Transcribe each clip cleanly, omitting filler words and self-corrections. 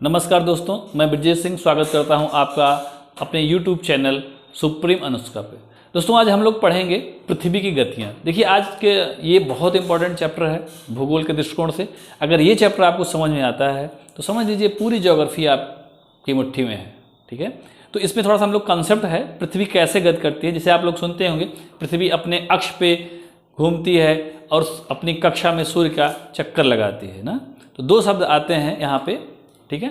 नमस्कार दोस्तों, मैं ब्रजेश सिंह स्वागत करता हूं आपका अपने YouTube चैनल सुप्रीम अनुष्का पे। दोस्तों आज हम लोग पढ़ेंगे पृथ्वी की गतियां। देखिए आज के ये बहुत इंपॉर्टेंट चैप्टर है भूगोल के दृष्टिकोण से। अगर ये चैप्टर आपको समझ में आता है तो समझ लीजिए पूरी ज्योग्राफी आपकी मुट्ठी में है। ठीक है, तो इसमें थोड़ा सा हम लोग कंसेप्ट है पृथ्वी कैसे गति करती है। जैसे आप लोग सुनते होंगे पृथ्वी अपने अक्ष पे घूमती है और अपनी कक्षा में सूर्य का चक्कर लगाती है ना। तो दो शब्द आते हैं यहाँ पे। ठीक है,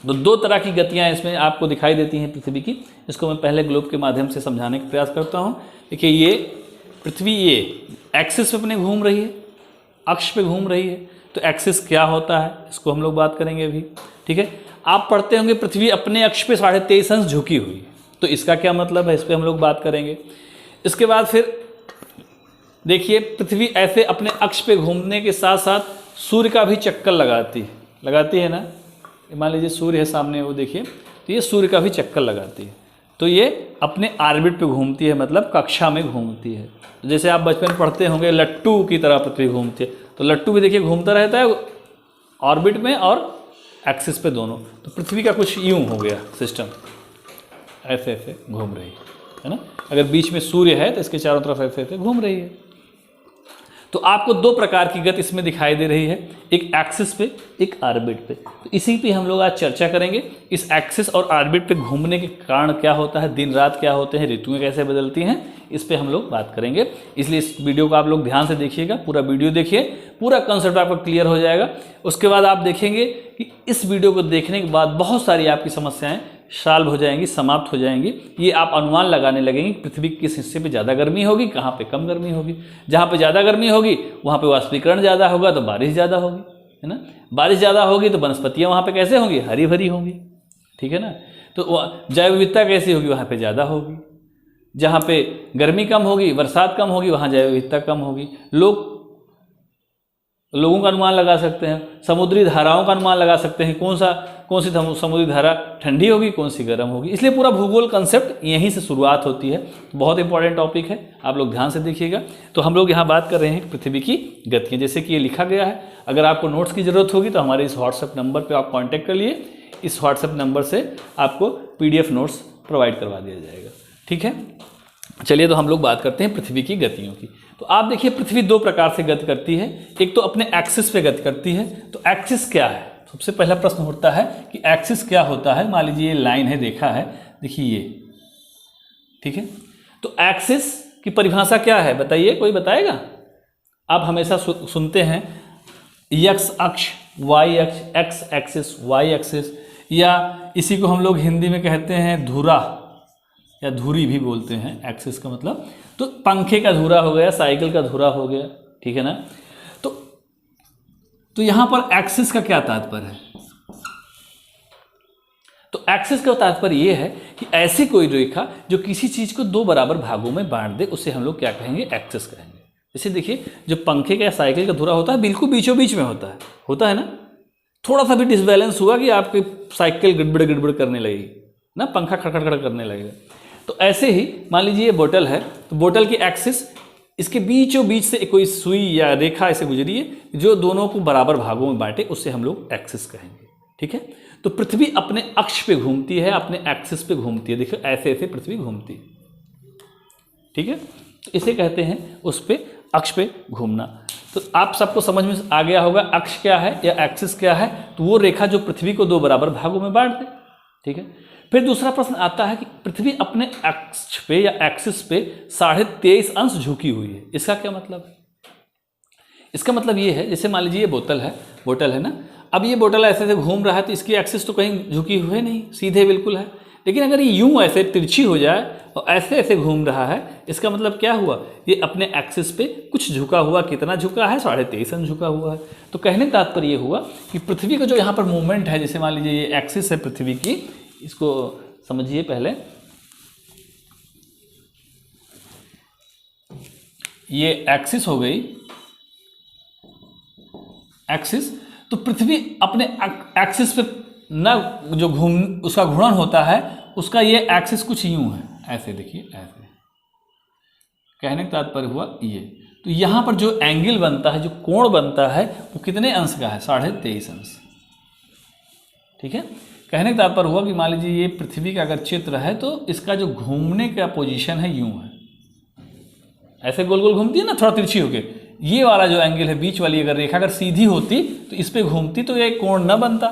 तो दो तरह की गतियाँ इसमें आपको दिखाई देती हैं पृथ्वी की। इसको मैं पहले ग्लोब के माध्यम से समझाने का प्रयास करता हूँ। देखिए ये पृथ्वी ये एक्सिस पे अपने घूम रही है, अक्ष पे घूम रही है। तो एक्सिस क्या होता है इसको हम लोग बात करेंगे अभी। ठीक है, आप पढ़ते होंगे पृथ्वी अपने अक्ष पे 23.5 अंश झुकी हुई है। तो इसका क्या मतलब है, इस पर हम लोग बात करेंगे। इसके बाद फिर देखिए पृथ्वी ऐसे अपने अक्ष पे घूमने के साथ साथ सूर्य का भी चक्कर लगाती है ना। मान लीजिए सूर्य है सामने, वो देखिए, तो ये सूर्य का भी चक्कर लगाती है। तो ये अपने ऑर्बिट पे घूमती है, मतलब कक्षा में घूमती है। तो जैसे आप बचपन में पढ़ते होंगे लट्टू की तरह पृथ्वी घूमती है, तो लट्टू भी देखिए घूमता रहता है ऑर्बिट में और एक्सिस पे दोनों। तो पृथ्वी का कुछ यूं हो गया सिस्टम, ऐसे ऐसे घूम रही है ना। अगर बीच में सूर्य है तो इसके चारों तरफ ऐसे ऐसे घूम रही है। तो आपको दो प्रकार की गति इसमें दिखाई दे रही है, एक एक्सिस पे एक ऑर्बिट पे। तो इसी पे हम लोग आज चर्चा करेंगे। इस एक्सिस और ऑर्बिट पे घूमने के कारण क्या होता है, दिन रात क्या होते हैं, ऋतुएं कैसे बदलती हैं, इस पे हम लोग बात करेंगे। इसलिए इस वीडियो को आप लोग ध्यान से देखिएगा, पूरा वीडियो देखिए, पूरा कंसेप्ट आपका क्लियर हो जाएगा। उसके बाद आप देखेंगे कि इस वीडियो को देखने के बाद बहुत सारी आपकी समस्याएं सॉल्व हो जाएंगी, समाप्त हो जाएंगी। ये आप अनुमान लगाने लगेंगे पृथ्वी के किस हिस्से पे ज़्यादा गर्मी होगी, कहाँ पे कम गर्मी होगी। जहाँ पे ज़्यादा गर्मी होगी वहाँ पे वाष्पीकरण ज़्यादा होगा तो बारिश ज़्यादा होगी, है ना। बारिश ज़्यादा होगी तो वनस्पतियाँ वहाँ पे कैसे होंगी, हरी भरी होंगी। ठीक है ना। तो जैव विविधता कैसी होगी, वहाँ पे ज़्यादा होगी। जहाँ पे गर्मी कम होगी, बरसात कम होगी, वहाँ जैव विविधता कम होगी। लोगों का अनुमान लगा सकते हैं, समुद्री धाराओं का अनुमान लगा सकते हैं, कौन सी समुद्री धारा ठंडी होगी, कौन सी गर्म होगी। इसलिए पूरा भूगोल कंसेप्ट यहीं से शुरुआत होती है। बहुत इंपॉर्टेंट टॉपिक है, आप लोग ध्यान से देखिएगा। तो हम लोग यहाँ बात कर रहे हैं पृथ्वी की गतियाँ, जैसे कि ये लिखा गया है। अगर आपको नोट्स की ज़रूरत होगी तो हमारे इस व्हाट्सएप नंबर पर आप कॉन्टैक्ट कर लिए। इस व्हाट्सएप नंबर से आपको PDF नोट्स प्रोवाइड करवा दिया जाएगा। ठीक है, चलिए तो हम लोग बात करते हैं पृथ्वी की गतियों की। तो आप देखिए पृथ्वी दो प्रकार से गति करती है। एक तो अपने एक्सिस पे गति करती है। तो एक्सिस क्या है, सबसे पहला प्रश्न उठता है कि एक्सिस क्या होता है। मान लीजिए ये लाइन है, देखा है, देखिए ये, ठीक है। तो एक्सिस की परिभाषा क्या है बताइए, कोई बताएगा। आप हमेशा सुनते हैं एक्स अक्ष, वाई अक्ष, एक्स एक्सिस, वाई एक्सिस, या इसी को हम लोग हिंदी में कहते हैं धुरा या धुरी भी बोलते हैं। एक्सिस का मतलब तो पंखे का धुरा हो गया, साइकिल का धुरा हो गया। ठीक है ना। तो यहां पर एक्सिस का क्या तात्पर्य है। तो एक्सिस का तात्पर्य यह है कि ऐसी कोई रेखा जो किसी चीज को दो बराबर भागों में बांट दे, उसे हम लोग क्या कहेंगे, एक्सिस कहेंगे। जैसे देखिए जो पंखे का या साइकिल का धुरा होता है बिल्कुल बीचों बीच में होता है ना। थोड़ा सा भी डिसबैलेंस हुआ कि आपकी साइकिल गड़बड़ करने लगेगी ना, पंखा खड़खड़ करने लगेगा। तो ऐसे ही मान लीजिए ये बोतल है, तो बोतल की एक्सिस, इसके बीचों बीच से कोई सुई या रेखा ऐसे गुजरी है जो दोनों को बराबर भागों में बांटे, उससे हम लोग एक्सिस कहेंगे। ठीक है। तो पृथ्वी अपने अक्ष पे घूमती है, अपने एक्सिस पे घूमती है। देखिए ऐसे ऐसे पृथ्वी घूमती है। ठीक है, तो इसे कहते हैं उस पे अक्ष पे घूमना। तो आप सबको समझ में आ गया होगा अक्ष क्या है या एक्सिस क्या है। तो वो रेखा जो पृथ्वी को दो बराबर भागों में बांट दे। ठीक है। फिर दूसरा प्रश्न आता है कि पृथ्वी अपने अक्ष पे या एक्सिस पे 23.5 अंश झुकी हुई है। इसका क्या मतलब है। इसका मतलब ये है, जैसे मान लीजिए ये बोतल है ना। अब ये बोतल ऐसे ऐसे घूम रहा है तो इसकी एक्सिस तो कहीं झुकी हुई नहीं, सीधे बिल्कुल है। लेकिन अगर ये यूं ऐसे तिरछी हो जाए और ऐसे ऐसे घूम रहा है, इसका मतलब क्या हुआ, ये अपने एक्सिस पे कुछ झुका हुआ। कितना झुका है, 23.5 अंश झुका हुआ है। तो कहने का तात्पर्य ये हुआ कि पृथ्वी का जो यहाँ पर मूवमेंट है, जैसे मान लीजिए ये एक्सिस है पृथ्वी की, इसको समझिए पहले। ये एक्सिस हो गई, एक्सिस। तो पृथ्वी अपने एक्सिस पे ना जो उसका घूर्णन होता है, उसका ये एक्सिस कुछ यूं है, ऐसे देखिए, ऐसे। कहने का तात्पर्य हुआ ये। तो यहां पर जो एंगल बनता है, जो कोण बनता है, वो कितने अंश का है, 23.5 अंश। ठीक है। कहने का तात्पर्य हुआ कि मान लीजिए ये पृथ्वी का अगर चित्र है तो इसका जो घूमने का पोजीशन है यूं है, ऐसे गोल गोल घूमती है ना, थोड़ा तिरछी होके। ये वाला जो एंगल है, बीच वाली अगर रेखा अगर सीधी होती तो इस पे घूमती तो ये कोण न बनता,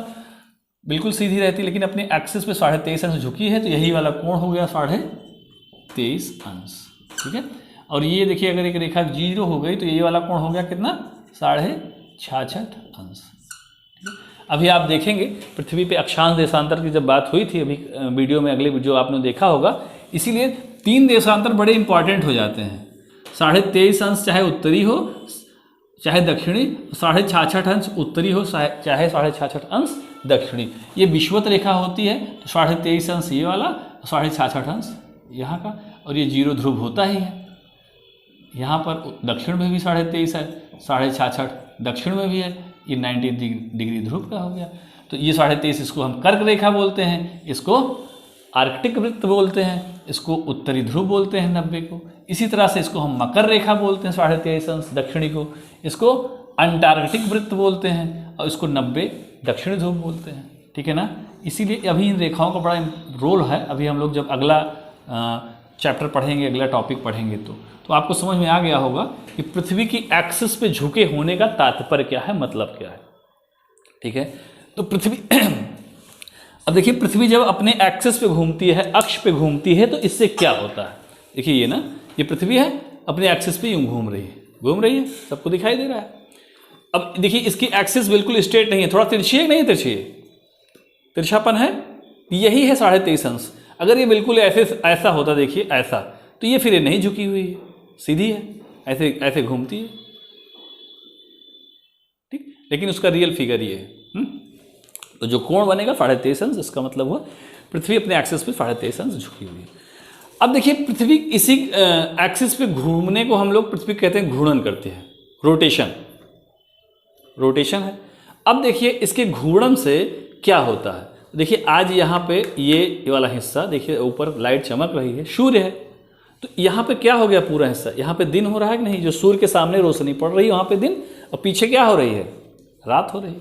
बिल्कुल सीधी रहती, लेकिन अपने एक्सिस पे 23.5 अंश झुकी है तो यही वाला कोण हो गया 23.5 अंश, ठीक है। और ये देखिए अगर एक रेखा 0 हो गई तो ये वाला कोण हो गया कितना, 66.5 अंश। अभी आप देखेंगे पृथ्वी पे अक्षांश देशांतर की जब बात हुई थी अभी वीडियो में, अगले वीडियो आपने देखा होगा, इसीलिए 3 देशांतर बड़े इंपॉर्टेंट हो जाते हैं। 23.5 अंश चाहे उत्तरी हो चाहे दक्षिणी, 66.5 अंश उत्तरी हो चाहे 66.5 अंश दक्षिणी। ये विषुवत रेखा होती है तो 23.5 अंश ये वाला, 66.5 अंश यहाँ का, और ये 0 ध्रुव होता ही है। यहाँ पर दक्षिण में भी 23.5 है, 66.5 दक्षिण में भी है, ये 90 डिग्री ध्रुव का हो गया। तो ये 23.5 इसको हम कर्क रेखा बोलते हैं, इसको आर्कटिक वृत्त बोलते हैं, इसको उत्तरी ध्रुव बोलते हैं 90 को। इसी तरह से इसको हम मकर रेखा बोलते हैं 23.5 अंश दक्षिणी को, इसको अंटार्कटिक वृत्त बोलते हैं, और इसको 90 दक्षिणी ध्रुव बोलते हैं, ठीक है ना। इसीलिए अभी इन रेखाओं का बड़ा रोल है। अभी हम लोग जब अगला चैप्टर पढ़ेंगे, अगला टॉपिक पढ़ेंगे तो आपको समझ में आ गया होगा कि पृथ्वी की एक्सिस पे झुके होने का तात्पर्य क्या है, मतलब क्या है, ठीक है। तो पृथ्वी अब देखिए पृथ्वी जब अपने एक्सिस पे घूमती है, अक्ष पे घूमती है, तो इससे क्या होता है। देखिए ये ना, ये पृथ्वी है अपने एक्सिस पे यूं घूम रही है, सबको दिखाई दे रहा है। अब देखिए इसकी एक्सिस बिल्कुल स्ट्रेट नहीं है, थोड़ा तिरछी है, नहीं तिरछी है, तिरछापन है, यही है 23.5 अंश। अगर ये बिल्कुल ऐसा होता, देखिए ऐसा, तो ये फिर ये नहीं झुकी हुई है, सीधी है, ऐसे घूमती है, ठीक। लेकिन उसका रियल फिगर ये है। तो जो कोण बनेगा 23.5 अंश, इसका मतलब हुआ पृथ्वी अपने एक्सिस पे 23.5 अंश झुकी हुई है। अब देखिए पृथ्वी इसी एक्सिस पे घूमने को हम लोग पृथ्वी कहते हैं घूर्णन करते हैं, रोटेशन है। अब देखिए इसके घूर्णन से क्या होता है। देखिए आज यहाँ पे ये वाला हिस्सा देखिए, ऊपर लाइट चमक रही है, सूर्य है, तो यहाँ पे क्या हो गया, पूरा हिस्सा यहाँ पे दिन हो रहा है कि नहीं, जो सूर्य के सामने रोशनी पड़ रही है वहाँ पे दिन, और पीछे क्या हो रही है, रात हो रही है,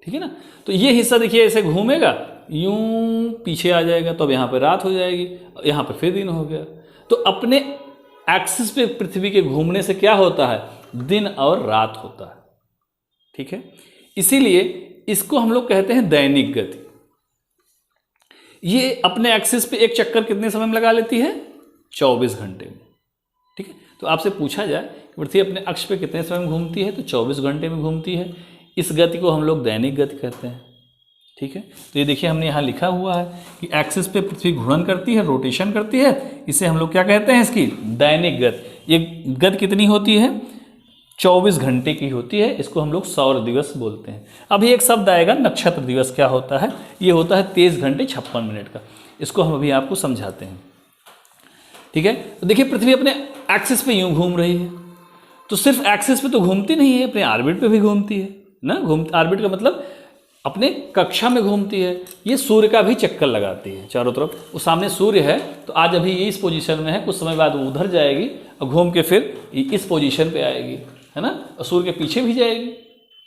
ठीक है ना। तो ये हिस्सा देखिए ऐसे घूमेगा, यूं पीछे आ जाएगा, तो अब यहाँ पे रात हो जाएगी, यहाँ पे फिर दिन हो गया। तो अपने एक्सिस पे पृथ्वी के घूमने से क्या होता है, दिन और रात होता है, ठीक है। इसीलिए इसको हम लोग कहते हैं दैनिक गति। ये अपने एक्सिस पे एक चक्कर कितने समय में लगा लेती है, 24 घंटे में, ठीक है। तो आपसे पूछा जाए कि पृथ्वी अपने अक्ष पे कितने समय में घूमती है, तो 24 घंटे में घूमती है। इस गति को हम लोग दैनिक गति कहते हैं, ठीक है। तो ये देखिए हमने यहाँ लिखा हुआ है कि एक्सिस पे पृथ्वी घूर्णन करती है, रोटेशन करती है, इसे हम लोग क्या कहते हैं, इसकी दैनिक गति। ये गति कितनी होती है, 24 घंटे की होती है, इसको हम लोग सौर दिवस बोलते हैं। अभी एक शब्द आएगा नक्षत्र दिवस, क्या होता है, ये होता है 23 घंटे 56 मिनट का, इसको हम अभी आपको समझाते हैं, ठीक है। तो देखिए पृथ्वी अपने एक्सिस पे यूं घूम रही है, तो सिर्फ एक्सिस पे तो घूमती नहीं है, अपने ऑर्बिट पे भी घूमती है ना। ऑर्बिट का मतलब अपने कक्षा में घूमती है। ये सूर्य का भी चक्कर लगाती है चारों तरफ, वो सामने सूर्य है तो आज अभी ये इस पोजीशन में है, कुछ समय बाद वो उधर जाएगी और घूम के फिर इस पोजीशन पे आएगी, है ना, और सूर्य के पीछे भी जाएगी,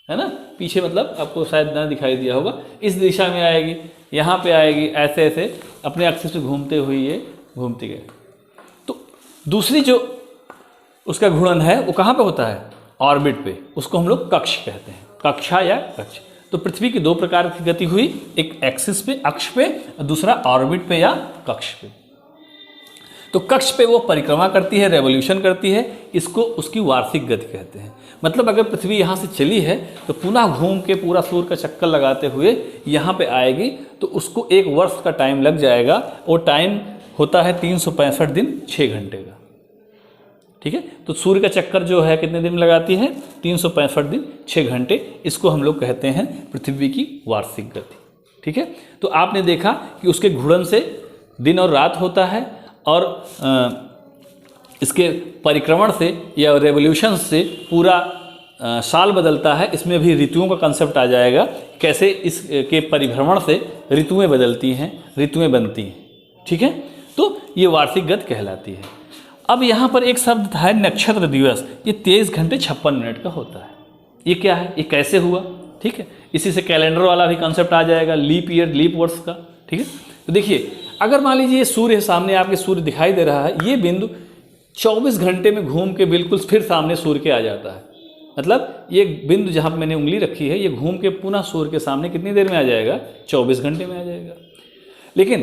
है ना। पीछे मतलब आपको शायद ना दिखाई दिया होगा, इस दिशा में आएगी, यहाँ पे आएगी, ऐसे ऐसे अपने एक्सिस पे घूमते हुए ये घूमती गए। तो दूसरी जो उसका घूर्णन है वो कहाँ पे होता है, ऑर्बिट पे, उसको हम लोग कक्ष कहते हैं, कक्षा या कक्ष। तो पृथ्वी की 2 प्रकार की गति हुई, एक एक्सिस पे अक्ष पे, और दूसरा ऑर्बिट पे या कक्ष पे। तो कक्ष पे वो परिक्रमा करती है, रेवोल्यूशन करती है, इसको उसकी वार्षिक गति कहते हैं। मतलब अगर पृथ्वी यहाँ से चली है तो पुनः घूम के पूरा सूर्य का चक्कर लगाते हुए यहाँ पे आएगी, तो उसको 1 वर्ष का टाइम लग जाएगा। वो टाइम होता है 365 दिन 6 घंटे का, ठीक है। तो सूर्य का चक्कर जो है कितने दिन लगाती है, 365 दिन 6 घंटे, इसको हम लोग कहते हैं पृथ्वी की वार्षिक गति, ठीक है। तो आपने देखा कि उसके घूर्णन से दिन और रात होता है, और इसके परिक्रमण से या रेवोल्यूशन से पूरा साल बदलता है। इसमें भी ऋतुओं का कंसेप्ट आ जाएगा, कैसे इसके परिभ्रमण से ऋतुएं बदलती हैं, ऋतुएं बनती हैं, ठीक है। तो ये वार्षिक गति कहलाती है। अब यहाँ पर एक शब्द है नक्षत्र दिवस, ये 23 घंटे 56 मिनट का होता है। ये क्या है, ये कैसे हुआ, ठीक है, इसी से कैलेंडर वाला भी कॉन्सेप्ट आ जाएगा, लीप ईयर, लीप वर्ष का। ठीक है, तो देखिए अगर मान लीजिए ये सूर्य सामने आपके सूर्य दिखाई दे रहा है, ये बिंदु 24 घंटे में घूम के बिल्कुल फिर सामने सूर्य के आ जाता है। मतलब ये बिंदु जहाँ पर मैंने उंगली रखी है, ये घूम के पुनः सूर्य के सामने कितनी देर में आ जाएगा? 24 घंटे में आ जाएगा। लेकिन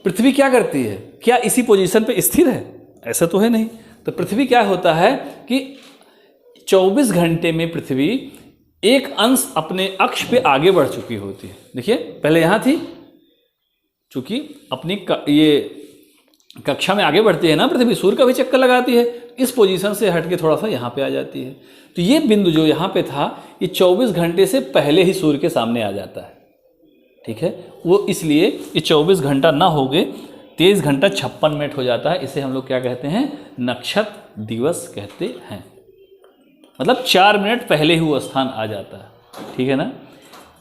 पृथ्वी क्या करती है? क्या इसी पोजीशन पे स्थिर है? ऐसा तो है नहीं। तो पृथ्वी क्या होता है कि 24 घंटे में पृथ्वी एक अंश अपने अक्ष पे आगे बढ़ चुकी होती है। देखिए पहले यहाँ थी, चूंकि अपनी ये कक्षा में आगे बढ़ती है ना पृथ्वी, सूर्य का भी चक्कर लगाती है, इस पोजीशन से हट के थोड़ा सा यहाँ पे आ जाती है। तो ये बिंदु जो यहाँ पे था, ये 24 घंटे से पहले ही सूर्य के सामने आ जाता है। ठीक है, वो इसलिए ये 24 घंटा ना हो गए 23 घंटा 56 मिनट हो जाता है। इसे हम लोग क्या कहते हैं? नक्षत्र दिवस कहते हैं। मतलब 4 मिनट पहले ही वो स्थान आ जाता है। ठीक है ना।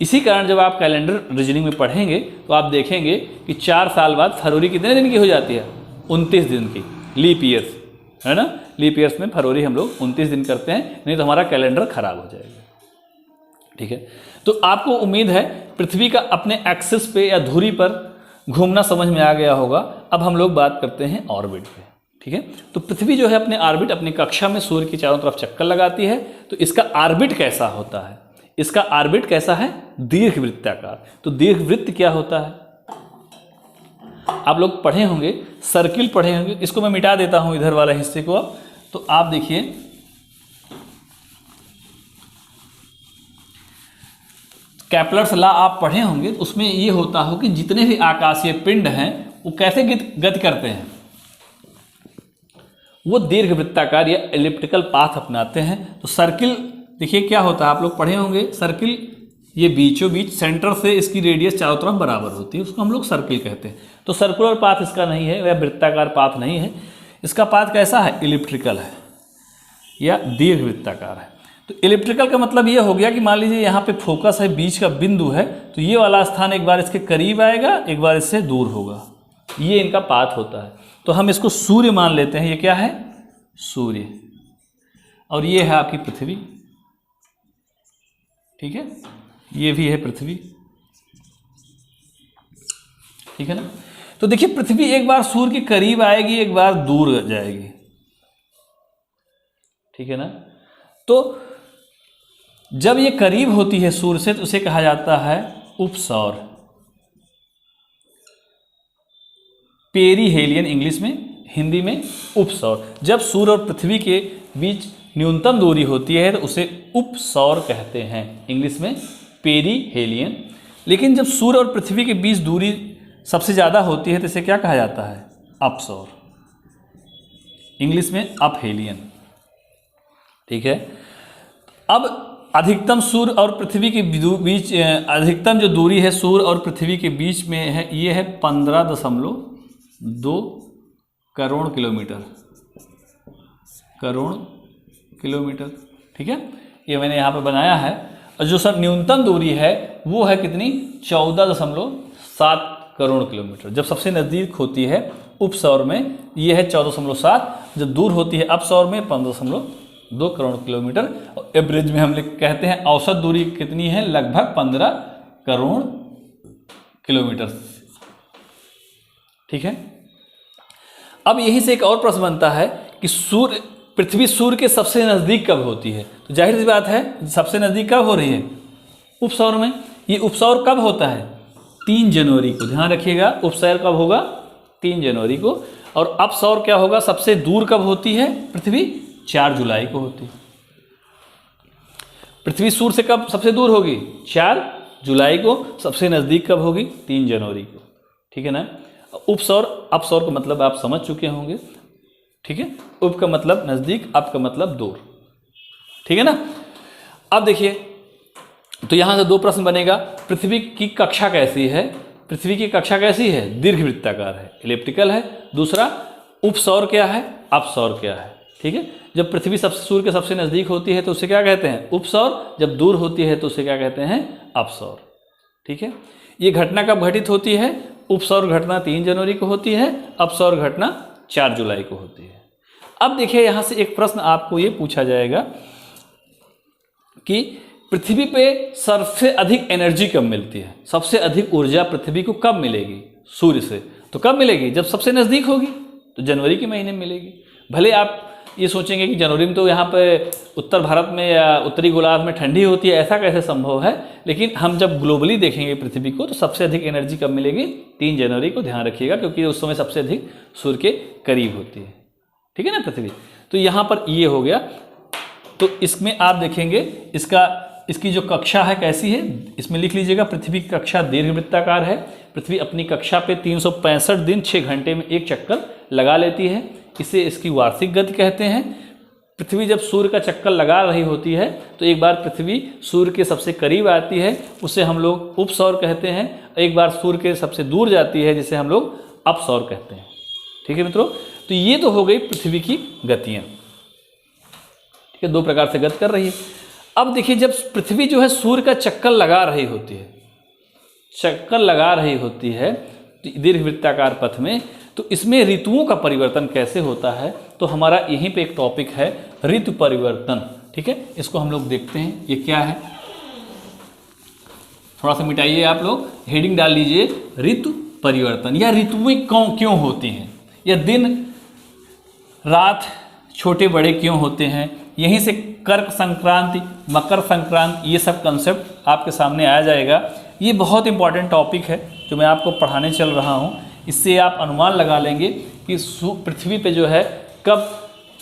इसी कारण जब आप कैलेंडर रीजनिंग में पढ़ेंगे तो आप देखेंगे कि 4 साल बाद फरवरी कितने दिन की हो जाती है? 29 दिन की, लीप ईयर्स, है ना। लीप ईयर्स में फरवरी हम लोग 29 दिन करते हैं, नहीं तो हमारा कैलेंडर खराब हो जाएगा। ठीक है, तो आपको उम्मीद है पृथ्वी का अपने एक्सिस पे या धुरी पर घूमना समझ में आ गया होगा। अब हम लोग बात करते हैं ऑर्बिट पे। ठीक है, तो पृथ्वी जो है अपने ऑर्बिट, अपनी कक्षा में सूर्य की चारों तरफ चक्कर लगाती है। तो इसका ऑर्बिट कैसा होता है? इसका ऑर्बिट कैसा है? दीर्घवृत्ताकार। तो दीर्घवृत्त क्या होता है? आप लोग पढ़े होंगे, सर्किल पढ़े होंगे। इसको मैं मिटा देता हूं इधर वाले हिस्से को। अब तो आप देखिए, कैप्लर्स लॉ आप पढ़े होंगे, उसमें ये होता हो कि जितने भी आकाशीय पिंड हैं वो कैसे गति करते हैं? वो दीर्घवृत्ताकार या एलिप्टिकल पाथ अपनाते हैं। तो सर्किल देखिए क्या होता है, आप लोग पढ़े होंगे, सर्किल ये बीचों बीच सेंटर से इसकी रेडियस चारों तरफ बराबर होती है, उसको हम लोग सर्किल कहते हैं। तो सर्कुलर पाथ इसका नहीं है, वह वृत्ताकार पाथ नहीं है। इसका पाथ कैसा है? इलिप्टिकल है या दीर्घवृत्ताकार है। तो इलिप्टिकल का मतलब ये हो गया कि मान लीजिए यहाँ पे फोकस है, बीच का बिंदु है, तो ये वाला स्थान एक बार इसके करीब आएगा, एक बार इससे दूर होगा। ये इनका पाथ होता है। तो हम इसको सूर्य मान लेते हैं। ये क्या है? सूर्य। और ये है आपकी पृथ्वी। ठीक है, ये भी है पृथ्वी। ठीक है ना। तो देखिए पृथ्वी एक बार सूर्य के करीब आएगी, एक बार दूर जाएगी। ठीक है ना। तो जब ये करीब होती है सूर्य से तो उसे कहा जाता है उपसौर, पेरीहेलियन इंग्लिश में, हिंदी में उपसौर। जब सूर्य और पृथ्वी के बीच न्यूनतम दूरी होती है तो उसे उपसौर कहते हैं, इंग्लिश में पेरीहेलियन। लेकिन जब सूर्य और पृथ्वी के बीच दूरी सबसे ज़्यादा होती है तो इसे क्या कहा जाता है? अपसौर, इंग्लिश में अपहेलियन। ठीक है। अब अधिकतम सूर्य और पृथ्वी के बीच, अधिकतम जो दूरी है सूर्य और पृथ्वी के बीच में है, ये है 15.2 करोड़ किलोमीटर, करोड़ किलोमीटर। ठीक है, ये मैंने यहाँ पे बनाया है। और जो सर न्यूनतम दूरी है वो है कितनी? 14.7 करोड़ किलोमीटर। जब सबसे नज़दीक होती है उपसौर में ये है 14.7, जब दूर होती है अपसौर में 15.2 करोड़ किलोमीटर। और एवरेज में हम लोग कहते हैं औसत दूरी कितनी है? लगभग 15 करोड़ किलोमीटर। ठीक है। अब यहीं से एक और प्रश्न बनता है कि पृथ्वी सूर्य के सबसे नज़दीक कब होती है? तो जाहिर सी बात है सबसे नज़दीक कब हो रही है? उपसौर में। ये उपसौर कब होता है? 3 जनवरी को। ध्यान रखिएगा, उपसौर कब होगा? 3 जनवरी को। और अपसौर क्या होगा? सबसे दूर कब होती है पृथ्वी? 4 जुलाई को होती है। पृथ्वी सूर्य से कब सबसे दूर होगी? 4 जुलाई को। सबसे नज़दीक कब होगी? 3 जनवरी को। ठीक है ना। उपसौर, अपसौर का मतलब आप समझ चुके होंगे। ठीक है, उप का मतलब नज़दीक, अप का मतलब दूर। ठीक है ना। अब देखिए, तो यहाँ से 2 प्रश्न बनेगा। पृथ्वी की कक्षा कैसी है? पृथ्वी की कक्षा कैसी है? दीर्घवृत्ताकार है, इलिप्टिकल है। दूसरा, उपसौर क्या है, अपसौर क्या है? ठीक है। जब पृथ्वी सूर्य के सबसे नज़दीक होती है तो उसे क्या कहते हैं? उपसौर। जब दूर होती है तो उसे क्या कहते हैं? अपसौर। ठीक है। ये घटना कब घटित होती है? उपसौर घटना 3 जनवरी को होती है, अपसौर घटना 4 जुलाई को होती है। अब देखिए यहाँ से एक प्रश्न आपको ये पूछा जाएगा कि पृथ्वी पे सबसे अधिक एनर्जी कब मिलती है, सबसे अधिक ऊर्जा पृथ्वी को कब मिलेगी सूर्य से? तो कब मिलेगी? जब सबसे नज़दीक होगी, तो जनवरी के महीने में मिलेगी। भले आप ये सोचेंगे कि जनवरी में तो यहाँ पे उत्तर भारत में या उत्तरी गोलार्ध में ठंडी होती है, ऐसा कैसे संभव है? लेकिन हम जब ग्लोबली देखेंगे पृथ्वी को, तो सबसे अधिक एनर्जी कब मिलेगी? 3 जनवरी को, ध्यान रखिएगा, क्योंकि उस समय सबसे अधिक सूर्य के करीब होती है। ठीक है ना पृथ्वी। तो यहाँ पर ये हो गया। तो इसमें आप देखेंगे इसकी जो कक्षा है कैसी है, इसमें लिख लीजिएगा, पृथ्वी की कक्षा दीर्घवृत्ताकार है। पृथ्वी अपनी कक्षा पे 365 दिन 6 घंटे में एक चक्कर लगा लेती है। इसे इसकी वार्षिक गति कहते हैं। पृथ्वी जब सूर्य का चक्कर लगा रही होती है तो एक बार पृथ्वी सूर्य के सबसे करीब आती है, उसे हम लोग उपसौर कहते हैं। एक बार सूर्य के सबसे दूर जाती है, जिसे हम लोग अपसौर कहते हैं। ठीक है मित्रों, तो ये तो हो गई पृथ्वी की गतियाँ। ठीक है, 2 प्रकार से गति कर रही है। अब देखिए, जब पृथ्वी जो है सूर्य का चक्कर लगा रही होती है दीर्घवृत्ताकार पथ में, तो इसमें ऋतुओं का परिवर्तन कैसे होता है? तो हमारा यहीं पे एक टॉपिक है ऋतु परिवर्तन। ठीक है, इसको हम लोग देखते हैं ये क्या है। थोड़ा सा मिटाइए आप लोग, हेडिंग डाल लीजिए ऋतु परिवर्तन, या ऋतुएं क्यों होती हैं, या दिन रात छोटे बड़े क्यों होते हैं। यहीं से कर्क संक्रांति, मकर संक्रांति, ये सब कंसेप्ट आपके सामने आ जाएगा। ये बहुत इंपॉर्टेंट टॉपिक है जो मैं आपको पढ़ाने चल रहा हूँ। इससे आप अनुमान लगा लेंगे कि पृथ्वी पे जो है कब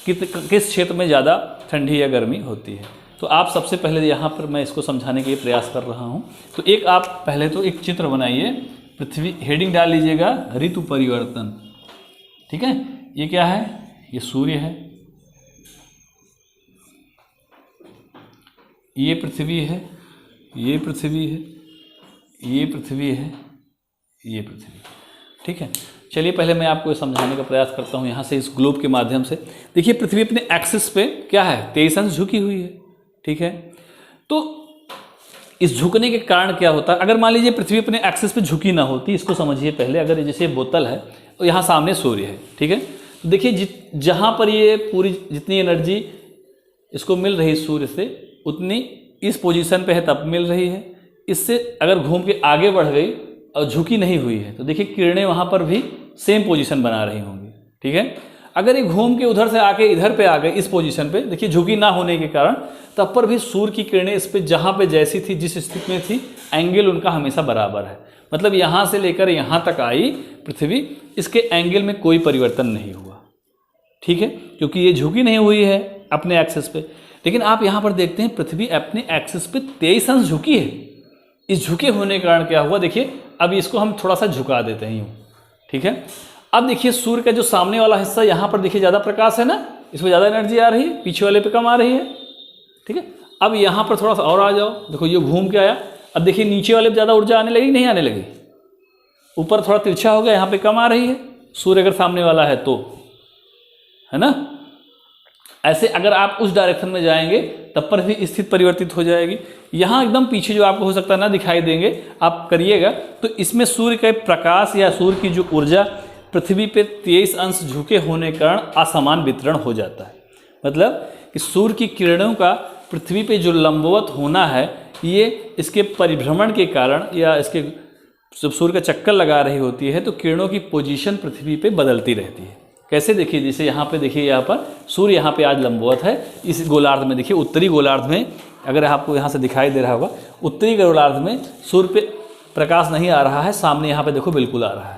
किस क्षेत्र में ज़्यादा ठंडी या गर्मी होती है। तो आप सबसे पहले यहाँ पर मैं इसको समझाने के लिए प्रयास कर रहा हूँ। तो एक आप पहले तो एक चित्र बनाइए, पृथ्वी, हेडिंग डाल लीजिएगा ऋतु परिवर्तन। ठीक है, ये क्या है? ये सूर्य है, ये पृथ्वी है, ये पृथ्वी है, ये पृथ्वी है, ये पृथ्वी। ठीक है, चलिए पहले मैं आपको समझाने का प्रयास करता हूँ यहाँ से, इस ग्लोब के माध्यम से। देखिए पृथ्वी अपने एक्सिस पे क्या है, 23 अंश झुकी हुई है। ठीक है, तो इस झुकने के कारण क्या होता है? अगर मान लीजिए पृथ्वी अपने एक्सिस पे झुकी ना होती, इसको समझिए पहले। अगर जैसे बोतल है तो यहाँ सामने सूर्य है, ठीक है, तो देखिए जहाँ पर ये पूरी जितनी एनर्जी इसको मिल रही सूर्य से, उतनी इस पोजीशन पे है तब मिल रही है। इससे अगर घूम के आगे बढ़ गई और झुकी नहीं हुई है तो देखिए किरणें वहाँ पर भी सेम पोजीशन बना रही होंगी। ठीक है, अगर ये घूम के उधर से आके इधर पे आ गए इस पोजीशन पे, देखिए झुकी ना होने के कारण तब पर भी सूर्य की किरणें इस पे जहाँ पे जैसी थी, जिस स्थिति में थी, एंगल उनका हमेशा बराबर है। मतलब यहाँ से लेकर यहाँ तक आई पृथ्वी, इसके एंगल में कोई परिवर्तन नहीं हुआ। ठीक है, क्योंकि ये झुकी नहीं हुई है अपने एक्सिस पे। लेकिन आप यहाँ पर देखते हैं पृथ्वी अपने एक्सिस पे 23 अंश झुकी है। इस झुके होने के कारण क्या हुआ, देखिए अब इसको हम थोड़ा सा झुका देते हैं यूँ। ठीक है, अब देखिए सूर्य का जो सामने वाला हिस्सा, यहाँ पर देखिए ज़्यादा प्रकाश है ना, इसमें ज़्यादा एनर्जी आ रही है, पीछे वाले पे कम आ रही है। ठीक है, अब यहाँ पर थोड़ा सा और आ जाओ, देखो ये घूम के आया। अब देखिए नीचे वाले पे ज़्यादा ऊर्जा आने लगी, नहीं आने लगी, ऊपर थोड़ा तिरछा हो गया, यहाँ पे कम आ रही है। सूर्य अगर सामने वाला है तो, है ना। ऐसे अगर आप उस डायरेक्शन में जाएंगे तब पर भी स्थिति परिवर्तित हो जाएगी। यहाँ एकदम पीछे जो आपको हो सकता है ना दिखाई देंगे, आप करिएगा तो इसमें सूर्य के प्रकाश या सूर्य की जो ऊर्जा पृथ्वी पे 23 अंश झुके होने के कारण असमान वितरण हो जाता है। मतलब कि सूर्य की किरणों का पृथ्वी पे जो लंबवत होना है, ये इसके परिभ्रमण के कारण, या इसके जब सूर्य का चक्कर लगा रही होती है तो किरणों की पोजीशन पृथ्वी पे बदलती रहती है। कैसे, देखिए जैसे यहाँ पे देखिए, यहाँ पर सूर्य यहाँ पे आज लंबवत है। इस गोलार्ध में देखिए, उत्तरी गोलार्ध में, अगर आपको यहाँ से दिखाई दे रहा होगा, उत्तरी गोलार्ध में सूर्य पे प्रकाश नहीं आ रहा है, सामने यहाँ पे देखो बिल्कुल आ रहा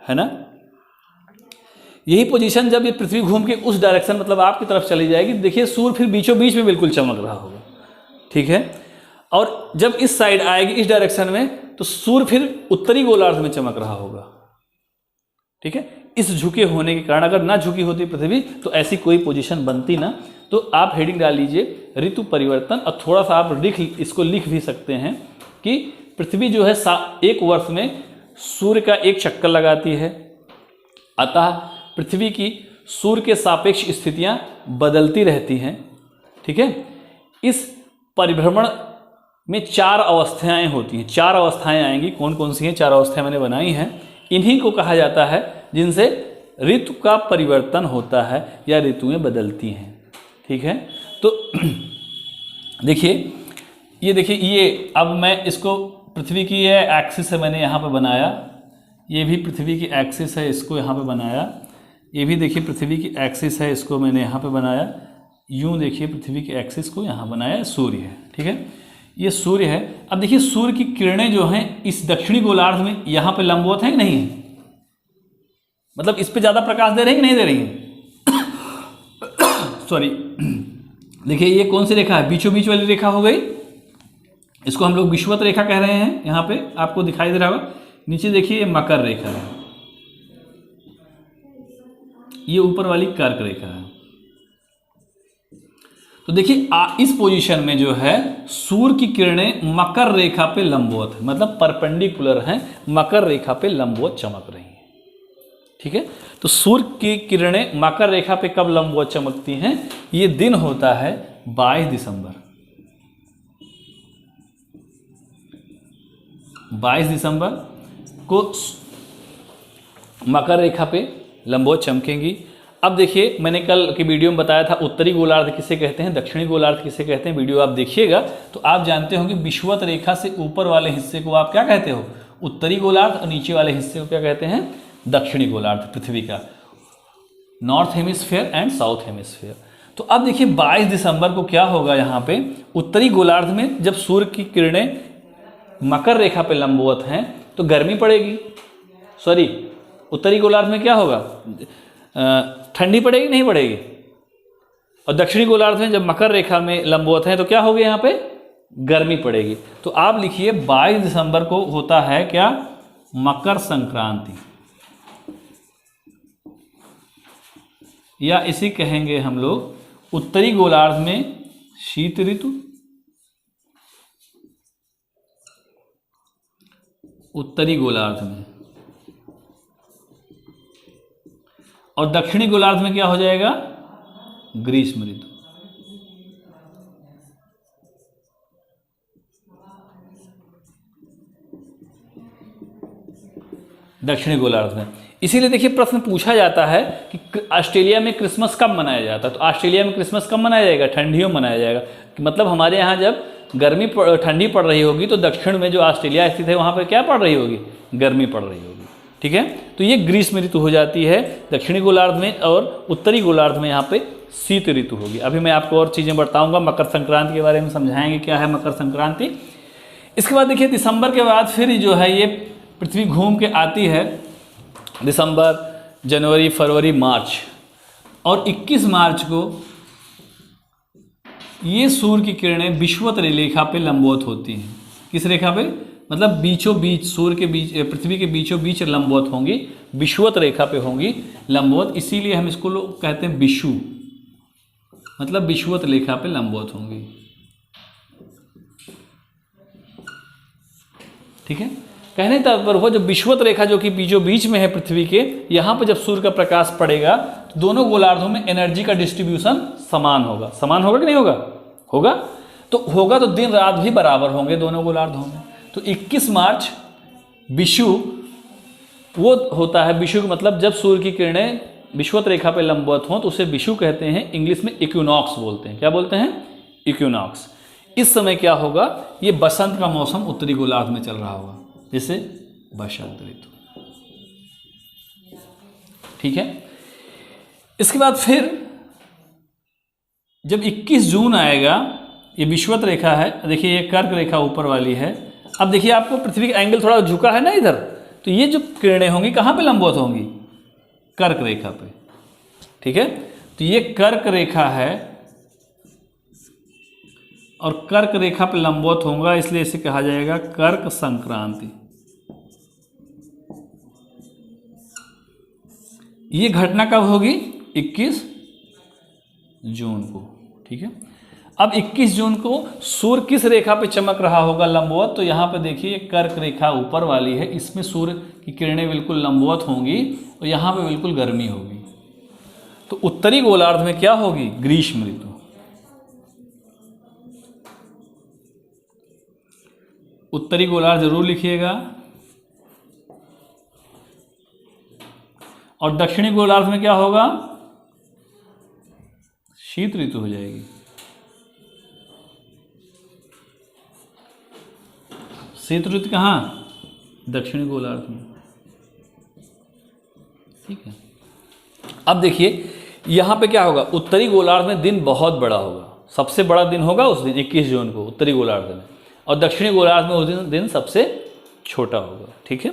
है ना। यही पोजीशन जब ये पृथ्वी घूम के उस डायरेक्शन, मतलब आपकी तरफ चली जाएगी, देखिए सूर्य फिर बीचों बीच में बिल्कुल चमक रहा होगा। ठीक है, और जब इस साइड आएगी इस डायरेक्शन में, तो सूर्य फिर उत्तरी गोलार्ध में चमक रहा होगा। ठीक है, इस झुके होने के कारण, अगर ना झुकी होती पृथ्वी तो ऐसी कोई पोजीशन बनती ना। तो आप हेडिंग डाल लीजिए ऋतु परिवर्तन, और थोड़ा सा आप इसको लिख भी सकते हैं कि पृथ्वी जो है एक वर्ष में सूर्य का एक चक्कर लगाती है, अतः पृथ्वी की सूर्य के सापेक्ष स्थितियां बदलती रहती हैं। ठीक है, इस परिभ्रमण में 4 अवस्थाएं होती हैं। 4 अवस्थाएं आएंगी, कौन कौन सी हैं? 4 अवस्थाएं मैंने बनाई हैं। इन्हीं को कहा जाता है जिनसे ऋतु का परिवर्तन होता है या ऋतुएं बदलती हैं। ठीक है, तो देखिए ये देखिए, ये अब मैं इसको पृथ्वी की ये एक्सिस है, मैंने यहाँ पे बनाया, ये भी पृथ्वी की एक्सिस है, इसको यहाँ पे बनाया, ये भी देखिए पृथ्वी की एक्सिस है, इसको मैंने यहाँ पे बनाया, यूँ देखिए पृथ्वी की एक्सिस को यहाँ बनाया, सूर्य है, ठीक है, ये सूर्य है। अब देखिए सूर्य की किरणें जो हैं इस दक्षिणी गोलार्ध में यहाँ पे लंबवत हैं कि नहीं है, मतलब इस पे ज़्यादा प्रकाश दे रही है कि नहीं दे रही है सॉरी। देखिए ये कौन सी रेखा है, बीचों बीच वाली रेखा हो गई, इसको हम लोग विषुवत रेखा कह रहे हैं, यहाँ पे आपको दिखाई दे रहा होगा। नीचे देखिए ये मकर रेखा है, ये ऊपर वाली कर्क रेखा है। तो देखिए इस पोजीशन में जो है सूर्य की किरणें मकर रेखा पे लंबवत है, मतलब परपेंडिकुलर हैं, मकर रेखा पे लंबवत चमक रही हैं, ठीक है। तो सूर्य की किरणें मकर रेखा पे कब लंबवत चमकती हैं, ये दिन होता है 22 दिसंबर। 22 दिसंबर को मकर रेखा पे लंबवत चमकेंगी। अब देखिए मैंने कल की वीडियो में बताया था उत्तरी गोलार्ध किसे कहते हैं, दक्षिणी गोलार्ध किसे कहते हैं, वीडियो आप देखिएगा तो आप जानते होंगे विषुवत रेखा से ऊपर वाले हिस्से को आप क्या कहते हो, उत्तरी गोलार्ध, और नीचे वाले हिस्से को क्या कहते हैं, दक्षिणी गोलार्ध, पृथ्वी का north hemisphere and south hemisphere. तो अब देखिए 22 दिसंबर को क्या होगा, यहाँ पे उत्तरी गोलार्ध में जब सूर्य की किरणें मकर रेखा पे लंबवत हैं तो गर्मी पड़ेगी, सॉरी उत्तरी गोलार्ध में क्या होगा, ठंडी पड़ेगी नहीं पड़ेगी, और दक्षिणी गोलार्ध में जब मकर रेखा में लंबवत हैं तो क्या होगा, यहाँ पे गर्मी पड़ेगी। तो आप लिखिए 22 दिसंबर को होता है क्या, मकर संक्रांति, या इसी कहेंगे हम लोग उत्तरी गोलार्ध में शीत ऋतु, उत्तरी गोलार्ध में, और दक्षिणी गोलार्ध में क्या हो जाएगा, ग्रीष्म ऋतु। दक्षिणी गोलार्ध में, इसीलिए देखिए प्रश्न पूछा जाता है कि ऑस्ट्रेलिया में क्रिसमस कब मनाया जाता है, तो ऑस्ट्रेलिया में क्रिसमस कब मनाया जाएगा, ठंडियों में मनाया जाएगा। मतलब हमारे यहाँ जब गर्मी ठंडी पड़ रही होगी तो दक्षिण में जो ऑस्ट्रेलिया स्थित है वहाँ पर क्या पड़ रही होगी, गर्मी पड़ रही होगी, ठीक है। तो ये ग्रीष्म ऋतु हो जाती है दक्षिणी गोलार्ध में, और उत्तरी गोलार्ध में यहाँ पे शीत ऋतु होगी। अभी मैं आपको और चीज़ें बताऊँगा, मकर संक्रांति के बारे में समझाएंगे क्या है मकर संक्रांति। इसके बाद देखिए दिसंबर के बाद फिर जो है ये पृथ्वी घूम के आती है, दिसंबर, जनवरी, फरवरी, मार्च, और 21 मार्च को ये सूर्य की किरणें विषुवत रेखा पे लंबवत होती हैं। किस रेखा पे, मतलब बीचों बीच, सूर्य के बीच, पृथ्वी के बीचों बीच लंबवत होंगी, विषुवत रेखा पे होंगी लंबवत, इसीलिए हम इसको लोग कहते हैं विषु, मतलब विषुवत रेखा पे लंबवत होंगी, ठीक है। कहने तात्पर्य हो, जब विषुवत रेखा जो कि बीचों बीच में है पृथ्वी के, यहाँ पर जब सूर्य का प्रकाश पड़ेगा तो दोनों गोलार्धों में एनर्जी का डिस्ट्रीब्यूशन समान होगा। समान होगा कि नहीं होगा, होगा तो दिन रात भी बराबर होंगे दोनों गोलार्धों में। तो 21 मार्च विषु वो होता है, विषु का मतलब जब सूर्य की किरणें विषुवत रेखा पे लंबवत हों तो उसे विषु कहते हैं, इंग्लिश में इक्विनॉक्स बोलते हैं। क्या बोलते हैं, इक्विनॉक्स। इस समय क्या होगा, ये बसंत का मौसम उत्तरी गोलार्ध में चल रहा होगा, जैसे बसंत ऋतु, ठीक है। इसके बाद फिर जब 21 जून आएगा, ये विषुवत रेखा है, देखिए ये कर्क रेखा ऊपर वाली है। अब देखिए आपको पृथ्वी का एंगल थोड़ा झुका है ना इधर, तो ये जो किरणें होंगी कहाँ पे लंबवत होंगी, कर्क रेखा पे, ठीक है। तो ये कर्क रेखा है और कर्क रेखा पे लंबवत होगा, इसलिए इसे कहा जाएगा कर्क संक्रांति। ये घटना कब होगी, 21 जून को, ठीक है। अब 21 जून को सूर्य किस रेखा पे चमक रहा होगा लंबवत, तो यहाँ पे देखिए कर्क रेखा ऊपर वाली है, इसमें सूर्य की किरणें बिल्कुल लंबवत होंगी और यहाँ पे बिल्कुल गर्मी होगी। तो उत्तरी गोलार्ध में क्या होगी, ग्रीष्म ऋतु। उत्तरी गोलार्ध जरूर लिखिएगा, और दक्षिणी गोलार्ध में क्या होगा, शीत ऋतु हो जाएगी। शीत ऋतु कहाँ? दक्षिणी गोलार्ध में। ठीक है, अब देखिए यहाँ पे क्या होगा, उत्तरी गोलार्ध में दिन बहुत बड़ा होगा, सबसे बड़ा दिन होगा उस दिन 21 जून को उत्तरी गोलार्ध में, और दक्षिणी गोलार्ध में उस दिन सबसे छोटा होगा। ठीक है,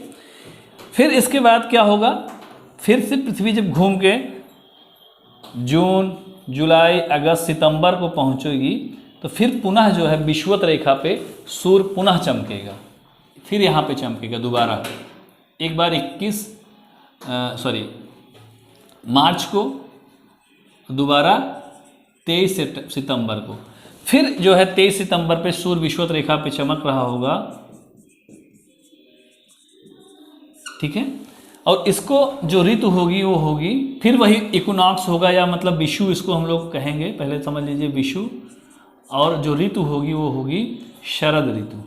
फिर इसके बाद क्या होगा, फिर से पृथ्वी जब घूम के जून, जुलाई, अगस्त, सितंबर को पहुंचेगी तो फिर पुनः जो है विषुवत रेखा पे सूर्य पुनः चमकेगा, फिर यहाँ पे चमकेगा दोबारा, एक बार 21 मार्च को, दोबारा 23 सितंबर को, फिर जो है 23 सितंबर पे सूर्य विषुवत रेखा पे चमक रहा होगा। ठीक है, और इसको जो ऋतु होगी वो होगी फिर वही इक्विनॉक्स होगा, या मतलब विषु इसको हम लोग कहेंगे, पहले समझ लीजिए विषु, और जो ऋतु होगी वो होगी शरद ऋतु।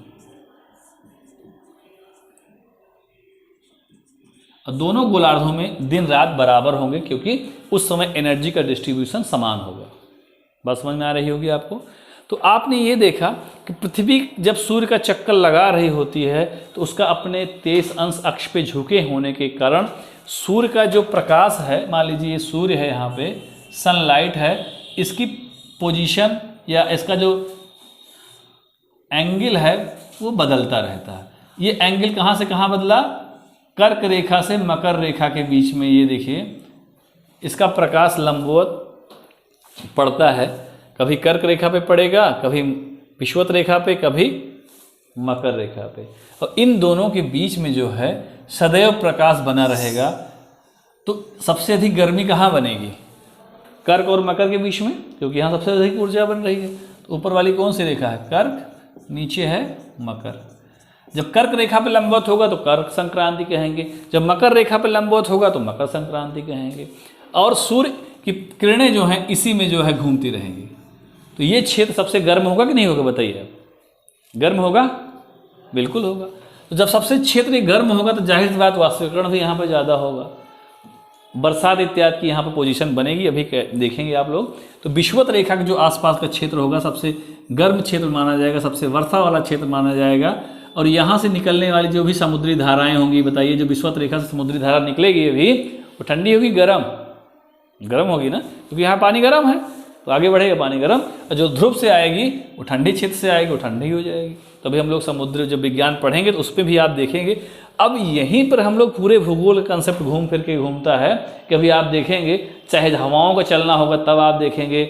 और दोनों गोलार्धों में दिन रात बराबर होंगे क्योंकि उस समय एनर्जी का डिस्ट्रीब्यूशन समान होगा। बात समझ में आ रही होगी आपको। तो आपने ये देखा कि पृथ्वी जब सूर्य का चक्कर लगा रही होती है तो उसका अपने 23 अंश अक्ष पे झुके होने के कारण सूर्य का जो प्रकाश है, मान लीजिए ये सूर्य है, यहाँ पे सनलाइट है, इसकी पोजीशन या इसका जो एंगल है वो बदलता रहता है। ये एंगल कहाँ से कहाँ बदला, कर्क रेखा से मकर रेखा के बीच में, ये देखिए इसका प्रकाश लंबवत पड़ता है, कभी कर्क रेखा पे पड़ेगा, कभी विषुवत रेखा पे, कभी मकर रेखा पे, और इन दोनों के बीच में जो है सदैव प्रकाश बना रहेगा। तो सबसे अधिक गर्मी कहाँ बनेगी, कर्क और मकर के बीच में, क्योंकि यहाँ सबसे अधिक ऊर्जा बन रही है। तो ऊपर वाली कौन सी रेखा है, कर्क, नीचे है मकर। जब कर्क रेखा पे लंबवत होगा तो कर्क संक्रांति कहेंगे, जब मकर रेखा पे लंबवत होगा तो मकर संक्रांति कहेंगे, और सूर्य की किरणें जो हैं इसी में जो है घूमती रहेंगी। तो ये क्षेत्र सबसे गर्म होगा कि नहीं होगा, बताइए आप। गर्म होगा, बिल्कुल होगा। तो जब सबसे क्षेत्र ये गर्म होगा तो जाहिर सी बात वाष्पीकरण भी यहाँ पर ज़्यादा होगा, बरसात इत्यादि की यहाँ पर पोजीशन बनेगी, अभी देखेंगे आप लोग। तो विषुवत रेखा के जो आसपास का क्षेत्र होगा सबसे गर्म क्षेत्र माना जाएगा, सबसे वर्षा वाला क्षेत्र माना जाएगा, और यहाँ से निकलने वाली जो भी समुद्री धाराएं होंगी, बताइए जो विषुवत रेखा से समुद्री धारा निकलेगी अभी, वो ठंडी होगी, गर्म होगी ना, क्योंकि यहाँ पानी गर्म है तो आगे बढ़ेगा पानी गर्म, और जो ध्रुव से आएगी वो ठंडी क्षेत्र से आएगी, वो ठंडी हो जाएगी। तभी हम लोग समुद्र जब विज्ञान पढ़ेंगे तो उस पर भी आप देखेंगे। अब यहीं पर हम लोग पूरे भूगोल का कंसेप्ट घूम फिर के घूमता है कि अभी आप देखेंगे चाहे हवाओं का चलना होगा तब आप देखेंगे,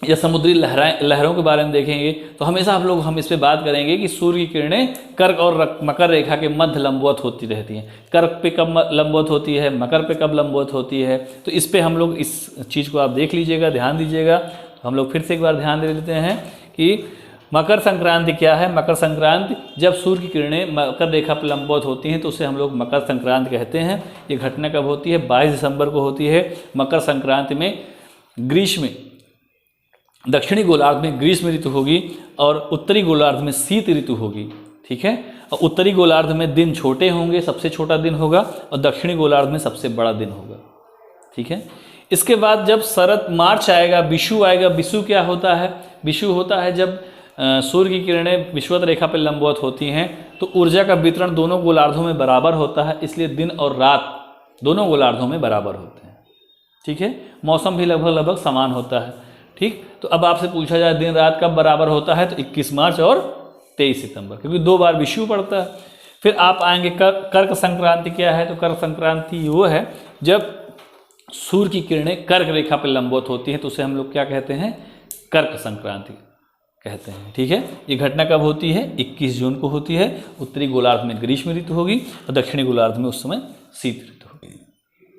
या समुद्री लहरों के बारे में देखेंगे, तो हमेशा हम इस पे बात करेंगे कि सूर्य की किरणें कर्क और मकर रेखा के मध्य लंबवत होती रहती हैं। कर्क पे कब लंबवत होती है, मकर पे कब लंबवत होती है, तो इस पे हम लोग इस चीज़ को आप देख लीजिएगा, ध्यान दीजिएगा। तो हम लोग फिर से एक बार ध्यान दे देते हैं कि मकर संक्रांति क्या है। मकर संक्रांति जब सूर्य की किरणें मकर रेखा पर लंबवत होती हैं तो उसे हम लोग मकर संक्रांति कहते हैं। ये घटना कब होती है, 22 दिसंबर को होती है। मकर संक्रांति में ग्रीष्म, दक्षिणी गोलार्ध में ग्रीष्म ऋतु होगी और उत्तरी गोलार्ध में शीत ऋतु होगी। ठीक है, और उत्तरी गोलार्ध में दिन छोटे होंगे, सबसे छोटा दिन होगा, और दक्षिणी गोलार्ध में सबसे बड़ा दिन होगा। ठीक है, इसके बाद जब शरद मार्च आएगा, विषु आएगा। विषु क्या होता है, विषु होता है जब सूर्य की किरणें विषुवत रेखा पर लंबवत होती हैं तो ऊर्जा का वितरण दोनों गोलार्धों में बराबर होता है, इसलिए दिन और रात दोनों गोलार्धों में बराबर होते हैं। ठीक है, मौसम भी लगभग समान होता है। ठीक, तो अब आपसे पूछा जाए दिन रात कब बराबर होता है, तो 21 मार्च और 23 सितंबर, क्योंकि 2 बार विषु पड़ता है। फिर आप आएंगे कर्क संक्रांति क्या है, तो कर्क संक्रांति वो है जब सूर्य की किरणें कर्क रेखा पर लंबवत होती हैं, तो उसे हम लोग क्या कहते हैं, कर्क संक्रांति कहते हैं। ठीक है, ये घटना कब होती है, 21 जून को होती है। उत्तरी गोलार्ध में ग्रीष्म ऋतु होगी और दक्षिणी गोलार्ध में उस समय शीत ऋतु होगी।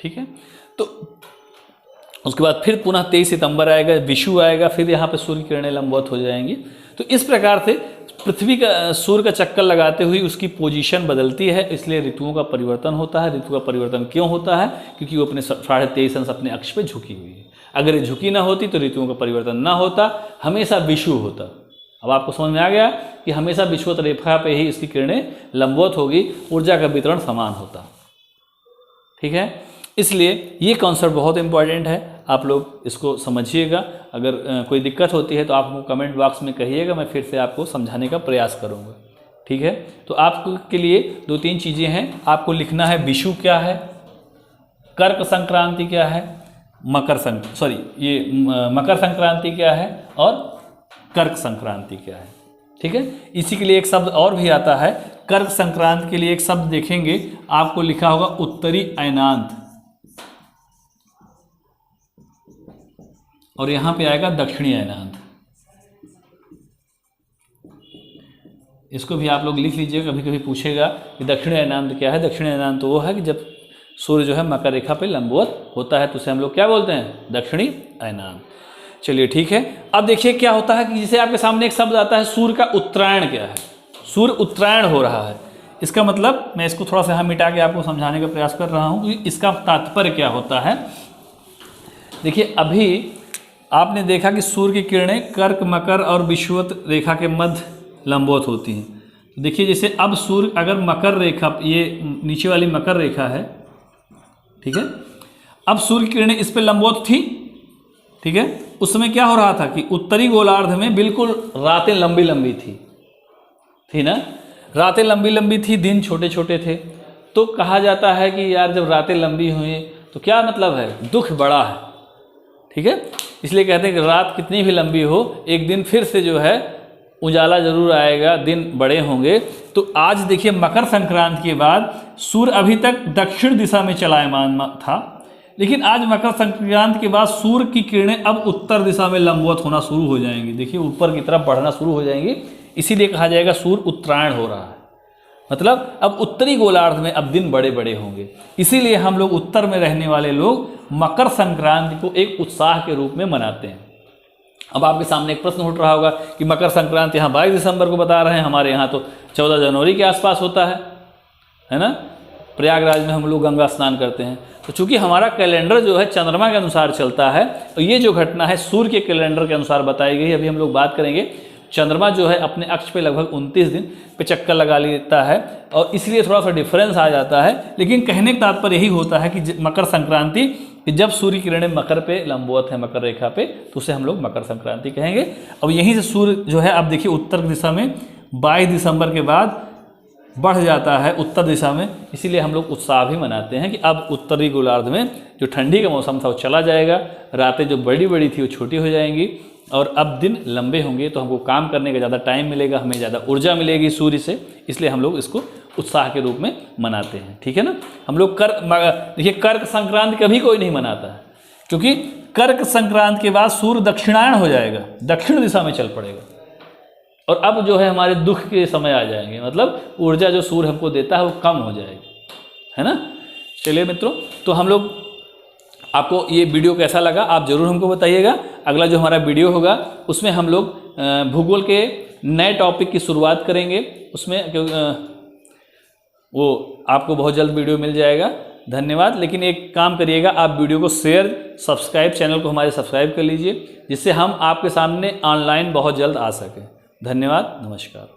ठीक है, तो उसके बाद फिर पुनः 23 सितंबर आएगा, विषु आएगा, फिर यहाँ पे सूर्य किरणें लंबवत हो जाएंगी। तो इस प्रकार से पृथ्वी का सूर्य का चक्कर लगाते हुए उसकी पोजीशन बदलती है, इसलिए ऋतुओं का परिवर्तन होता है। ऋतु का परिवर्तन क्यों होता है, क्योंकि वो अपने 23.5 अंश अपने अक्ष पे झुकी हुई है। अगर ये झुकी ना होती तो ऋतुओं का परिवर्तन ना होता, हमेशा विषु होता। अब आपको समझ में आ गया कि हमेशा विषुवत रेखा पे ही इसकी किरणें लंबवत होगी, ऊर्जा का वितरण समान होता। ठीक है, इसलिए ये कॉन्सेप्ट बहुत इंपॉर्टेंट है, आप लोग इसको समझिएगा। अगर कोई दिक्कत होती है तो आप कमेंट बॉक्स में कहिएगा, मैं फिर से आपको समझाने का प्रयास करूँगा। ठीक है। तो आपके लिए 2-3 चीज़ें हैं, आपको लिखना है विषु क्या है, कर्क संक्रांति क्या है, मकर संक्रांति क्या है और कर्क संक्रांति क्या है, ठीक है। इसी के लिए एक शब्द और भी आता है, कर्क संक्रांति के लिए एक शब्द देखेंगे, आपको लिखा होगा उत्तरी अयनांत, और यहां पे आएगा दक्षिणी अयनांत। इसको भी आप लोग लिख लीजिएगा, कभी कभी पूछेगा कि दक्षिणी अयनांत क्या है। दक्षिणी अयनांत तो वो है कि जब सूर्य जो है मकर रेखा पे लंबवत होता है तो उसे हम लोग क्या बोलते हैं, दक्षिणी अयनांत। चलिए ठीक है। अब देखिए क्या होता है कि जैसे आपके सामने एक शब्द आता है सूर्य का उत्तरायण क्या है, सूर्य उत्तरायण हो रहा है, इसका मतलब मैं इसको थोड़ा सा यहाँ मिटा के आपको समझाने का प्रयास कर रहा हूँ कि इसका तात्पर्य क्या होता है। देखिए अभी आपने देखा कि सूर्य की किरणें कर्क, मकर और विषुवत रेखा के मध्य लंबवत होती हैं। तो देखिए जैसे अब सूर्य अगर मकर रेखा, ये नीचे वाली मकर रेखा है, ठीक है, अब सूर्य की किरणें इस पे लंबवत थी, ठीक है। उस समय क्या हो रहा था कि उत्तरी गोलार्ध में बिल्कुल रातें लंबी लंबी थी ना, रातें लंबी लंबी थी, दिन छोटे छोटे थे। तो कहा जाता है कि यार जब रातें लंबी हुई तो क्या मतलब है, दुख बड़ा है, ठीक है। इसलिए कहते हैं कि रात कितनी भी लंबी हो, एक दिन फिर से जो है उजाला जरूर आएगा, दिन बड़े होंगे। तो आज देखिए मकर संक्रांति के बाद सूर्य अभी तक दक्षिण दिशा में चलायमान था, लेकिन आज मकर संक्रांति के बाद सूर्य की किरणें अब उत्तर दिशा में लंबवत होना शुरू हो जाएंगी। देखिए ऊपर की तरफ बढ़ना शुरू हो जाएंगी, इसीलिए कहा जाएगा सूर्य उत्तरायण हो रहा है। मतलब अब उत्तरी गोलार्ध में अब दिन बड़े बड़े होंगे, इसीलिए हम लोग उत्तर में रहने वाले लोग मकर संक्रांति को एक उत्साह के रूप में मनाते हैं। अब आपके सामने एक प्रश्न उठ रहा होगा कि मकर संक्रांति यहाँ 22 दिसंबर को बता रहे हैं, हमारे यहाँ तो 14 जनवरी के आसपास होता है ना। प्रयागराज में हम लोग गंगा स्नान करते हैं। तो चूंकि हमारा कैलेंडर जो है चंद्रमा के अनुसार चलता है, तो ये जो घटना है सूर्य के कैलेंडर के अनुसार बताई गई। अभी हम लोग बात करेंगे, चंद्रमा जो है अपने अक्ष पे लगभग 29 दिन पे चक्कर लगा लेता है और इसलिए थोड़ा सा डिफरेंस आ जाता है। लेकिन कहने का तात्पर्य यही होता है कि मकर संक्रांति, कि जब सूर्य किरणें मकर पे लंबवत है, मकर रेखा पे, तो उसे हम लोग मकर संक्रांति कहेंगे। अब यहीं से सूर्य जो है अब देखिए उत्तर दिशा में 22 दिसंबर के बाद बढ़ जाता है उत्तर दिशा में, इसीलिए हम लोग उत्साह भी मनाते हैं कि अब उत्तरी गोलार्ध में जो ठंडी का मौसम था वो चला जाएगा, रातें जो बड़ी बड़ी थी वो छोटी हो जाएंगी और अब दिन लंबे होंगे, तो हमको काम करने का ज़्यादा टाइम मिलेगा, हमें ज़्यादा ऊर्जा मिलेगी सूर्य से, इसलिए हम लोग इसको उत्साह के रूप में मनाते हैं, ठीक है ना। हम लोग देखिए कर्क संक्रांति कभी कोई नहीं मनाता है, क्योंकि कर्क संक्रांति के बाद सूर्य दक्षिणायन हो जाएगा, दक्षिण दिशा में चल पड़ेगा और अब जो है हमारे दुख के समय आ जाएंगे, मतलब ऊर्जा जो सूर्य हमको देता है वो कम हो जाएगी, है ना। चलिए मित्रों, तो हम लोग, आपको ये वीडियो कैसा लगा आप ज़रूर हमको बताइएगा। अगला जो हमारा वीडियो होगा उसमें हम लोग भूगोल के नए टॉपिक की शुरुआत करेंगे, उसमें वो आपको बहुत जल्द वीडियो मिल जाएगा। धन्यवाद। लेकिन एक काम करिएगा, आप वीडियो को शेयर, सब्सक्राइब, चैनल को हमारे सब्सक्राइब कर लीजिए, जिससे हम आपके सामने ऑनलाइन बहुत जल्द आ सकें। धन्यवाद, नमस्कार।